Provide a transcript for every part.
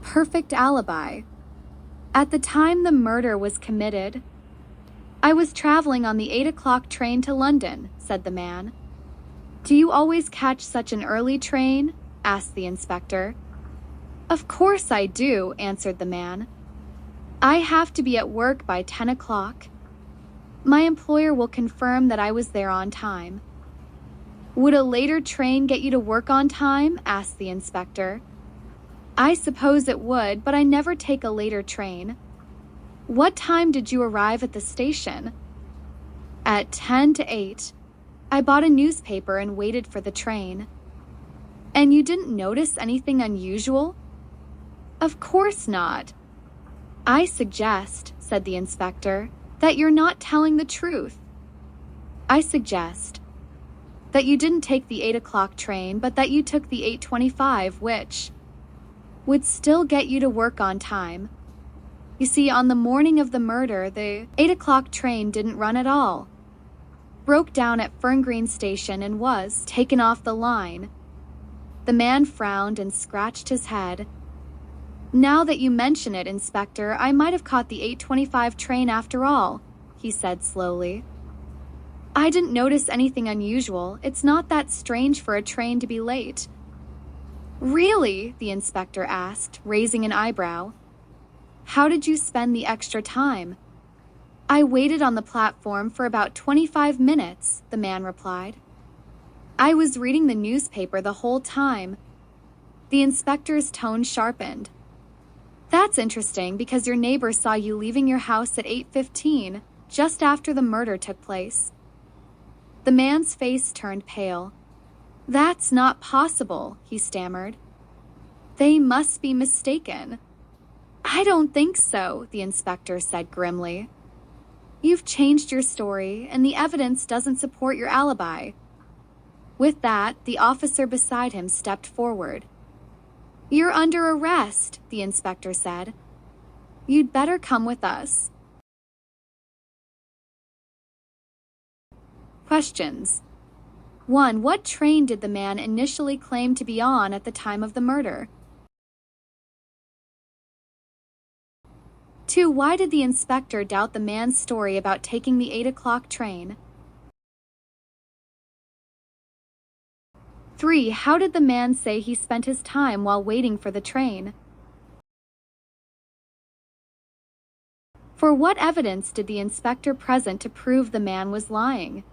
Perfect alibi. At the time the murder was committed, I was traveling on the 8 o'clock train to London, said the man. Do you always catch such an early train? Asked the inspector. Of course I do, answered the man. I have to be at work by 10 o'clock. My employer will confirm that I was there on time. Would a later train get you to work on time? Asked the inspector. I suppose it would, but I never take a later train. What time did you arrive at the station? At 10 to 8. I bought a newspaper and waited for the train. And you didn't notice anything unusual? Of course not. I suggest, said the inspector, that you're not telling the truth. I suggest that you didn't take the 8 o'clock train, but that you took the 8:25, which would still get you to work on time. You see, on the morning of the murder, the 8 o'clock train didn't run at all. Broke down at Ferngreen Station and was taken off the line. The man frowned and scratched his head. Now that you mention it, Inspector, I might have caught the 8:25 train after all, he said slowly. I didn't notice anything unusual. It's not that strange for a train to be late. Really? The inspector asked, raising an eyebrow. How did you spend the extra time? I waited on the platform for about 25 minutes, the man replied. I was reading the newspaper the whole time. The inspector's tone sharpened. That's interesting because your neighbor saw you leaving your house at 8:15, just after the murder took place. The man's face turned pale. That's not possible, he stammered. They must be mistaken. I don't think so, the inspector said grimly. You've changed your story, and the evidence doesn't support your alibi. With that, the officer beside him stepped forward. You're under arrest, the inspector said. You'd better come with us. Questions. 1. What train did the man initially claim to be on at the time of the murder? 2. Why did the inspector doubt the man's story about taking the 8 o'clock train? 3. How did the man say he spent his time while waiting for the train? 4. What evidence did the inspector present to prove the man was lying?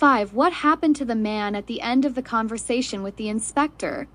5. What happened to the man at the end of the conversation with the inspector?